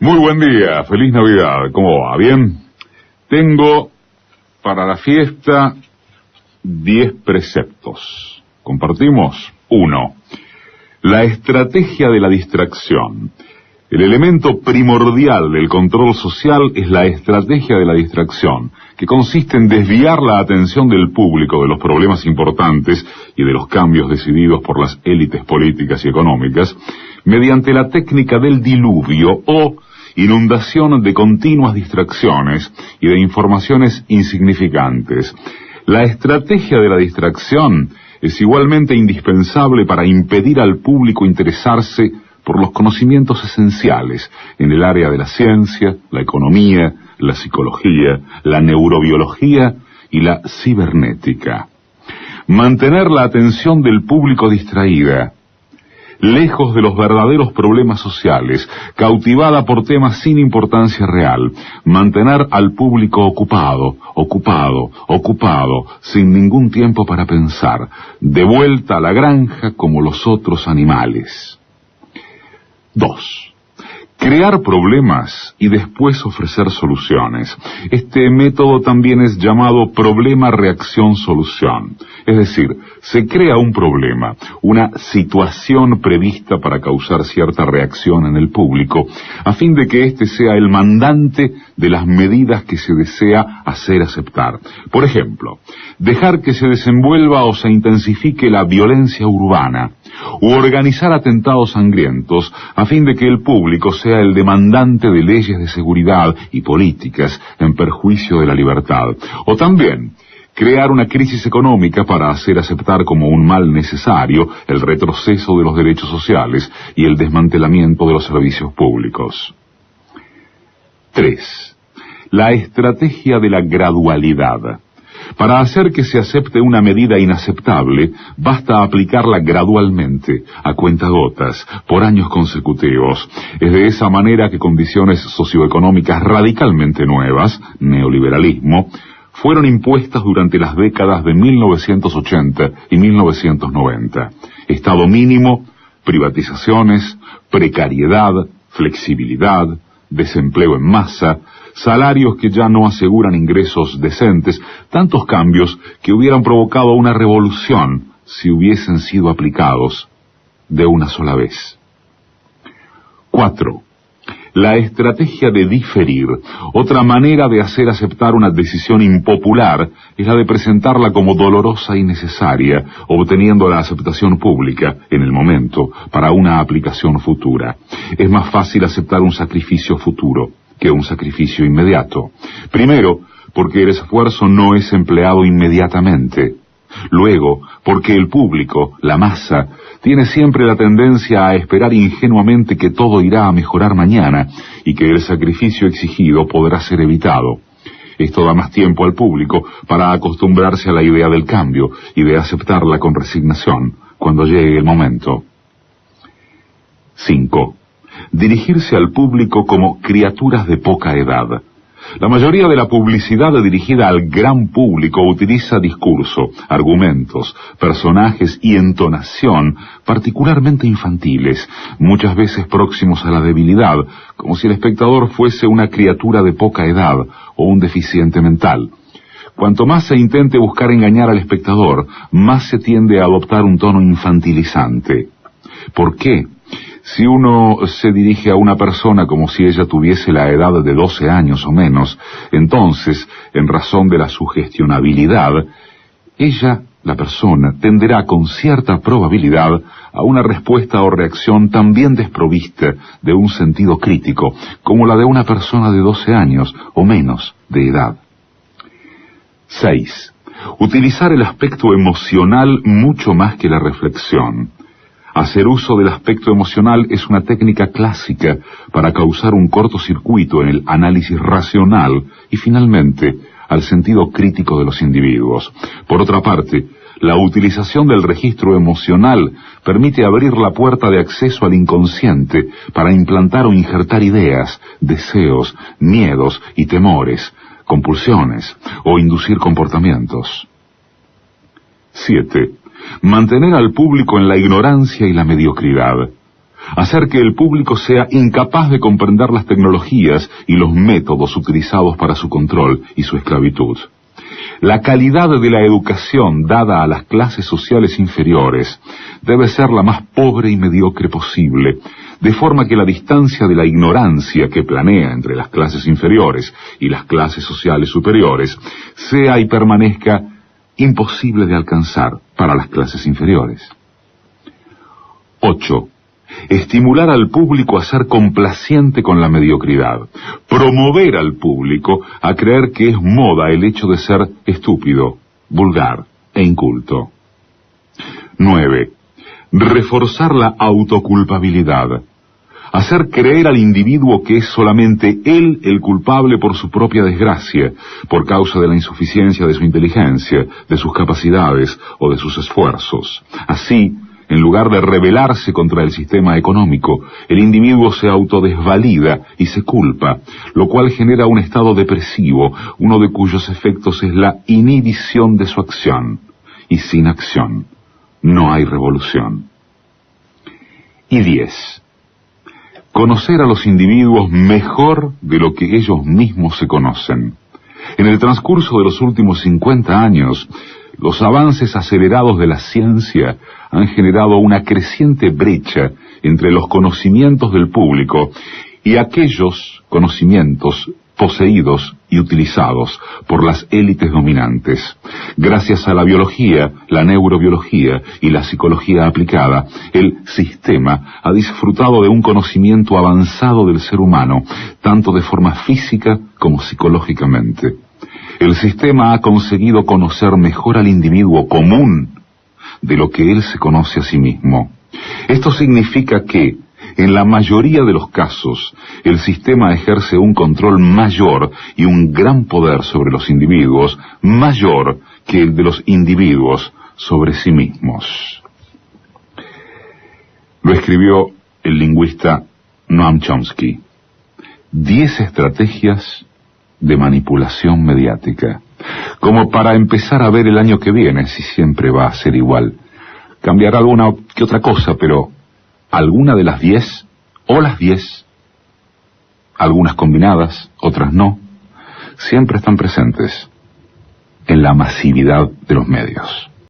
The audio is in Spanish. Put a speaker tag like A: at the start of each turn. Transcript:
A: Muy buen día, feliz Navidad, ¿cómo va? ¿Bien? Tengo para la fiesta 10 preceptos. ¿Compartimos? 1. La estrategia de la distracción. El elemento primordial del control social es la estrategia de la distracción, que consiste en desviar la atención del público de los problemas importantes y de los cambios decididos por las élites políticas y económicas mediante la técnica del diluvio o inundación de continuas distracciones y de informaciones insignificantes. La estrategia de la distracción es igualmente indispensable para impedir al público interesarse por los conocimientos esenciales en el área de la ciencia, la economía, la psicología, la neurobiología y la cibernética. Mantener la atención del público distraída, lejos de los verdaderos problemas sociales, cautivada por temas sin importancia real, mantener al público ocupado, sin ningún tiempo para pensar, de vuelta a la granja como los otros animales. 2. Crear problemas y después ofrecer soluciones. Este método también es llamado problema-reacción-solución. Es decir, se crea un problema, una situación prevista para causar cierta reacción en el público, a fin de que éste sea el mandante de las medidas que se desea hacer aceptar. Por ejemplo, dejar que se desenvuelva o se intensifique la violencia urbana, u organizar atentados sangrientos a fin de que el público sea el demandante de leyes de seguridad y políticas en perjuicio de la libertad. O también crear una crisis económica para hacer aceptar como un mal necesario el retroceso de los derechos sociales y el desmantelamiento de los servicios públicos. 3. La estrategia de la gradualidad. Para hacer que se acepte una medida inaceptable, basta aplicarla gradualmente, a cuentagotas, por años consecutivos. Es de esa manera que condiciones socioeconómicas radicalmente nuevas, neoliberalismo, fueron impuestas durante las décadas de 1980 y 1990. Estado mínimo, privatizaciones, precariedad, flexibilidad, desempleo en masa, salarios que ya no aseguran ingresos decentes, tantos cambios que hubieran provocado una revolución si hubiesen sido aplicados de una sola vez. 4. La estrategia de diferir. Otra manera de hacer aceptar una decisión impopular es la de presentarla como dolorosa y necesaria, obteniendo la aceptación pública, en el momento, para una aplicación futura. Es más fácil aceptar un sacrificio futuro que un sacrificio inmediato. Primero, porque el esfuerzo no es empleado inmediatamente. Luego, porque el público, la masa, tiene siempre la tendencia a esperar ingenuamente que todo irá a mejorar mañana y que el sacrificio exigido podrá ser evitado. Esto da más tiempo al público para acostumbrarse a la idea del cambio y de aceptarla con resignación cuando llegue el momento. 5. Dirigirse al público como criaturas de poca edad. La mayoría de la publicidad dirigida al gran público utiliza discurso, argumentos, personajes y entonación particularmente infantiles, muchas veces próximos a la debilidad, como si el espectador fuese una criatura de poca edad o un deficiente mental. Cuanto más se intente buscar engañar al espectador, más se tiende a adoptar un tono infantilizante. ¿Por qué? Si uno se dirige a una persona como si ella tuviese la edad de 12 años o menos, entonces, en razón de la sugestionabilidad, ella, la persona, tenderá con cierta probabilidad a una respuesta o reacción también desprovista de un sentido crítico, como la de una persona de 12 años o menos de edad. 6. Utilizar el aspecto emocional mucho más que la reflexión. Hacer uso del aspecto emocional es una técnica clásica para causar un cortocircuito en el análisis racional y, finalmente, al sentido crítico de los individuos. Por otra parte, la utilización del registro emocional permite abrir la puerta de acceso al inconsciente para implantar o injertar ideas, deseos, miedos y temores, compulsiones o inducir comportamientos. 7. Mantener al público en la ignorancia y la mediocridad. hacer que el público sea incapaz de comprender las tecnologías y los métodos utilizados para su control y su esclavitud. La calidad de la educación dada a las clases sociales inferiores debe ser la más pobre y mediocre posible, de forma que la distancia de la ignorancia que planea entre las clases inferiores y las clases sociales superiores sea y permanezca imposible de alcanzar para las clases inferiores. 8. Estimular al público a ser complaciente con la mediocridad. Promover al público a creer que es moda el hecho de ser estúpido, vulgar e inculto. 9. Reforzar la autoculpabilidad. Hacer creer al individuo que es solamente él el culpable por su propia desgracia, por causa de la insuficiencia de su inteligencia, de sus capacidades o de sus esfuerzos. Así, en lugar de rebelarse contra el sistema económico, el individuo se autodesvalida y se culpa, lo cual genera un estado depresivo, uno de cuyos efectos es la inhibición de su acción. Y sin acción no hay revolución. Y 10. Conocer a los individuos mejor de lo que ellos mismos se conocen. En el transcurso de los últimos 50 años, los avances acelerados de la ciencia han generado una creciente brecha entre los conocimientos del público y aquellos conocimientos poseídos y utilizados por las élites dominantes. Gracias a la biología, la neurobiología y la psicología aplicada, el sistema ha disfrutado de un conocimiento avanzado del ser humano, tanto de forma física como psicológicamente. El sistema ha conseguido conocer mejor al individuo común de lo que él se conoce a sí mismo. Esto significa que, en la mayoría de los casos, el sistema ejerce un control mayor y un gran poder sobre los individuos, mayor que el de los individuos sobre sí mismos. Lo escribió el lingüista Noam Chomsky. 10 estrategias de manipulación mediática, como para empezar a ver el año que viene si siempre va a ser igual. Cambiará alguna que otra cosa, pero alguna de las 10, o las 10, algunas combinadas, otras no, siempre están presentes en la masividad de los medios.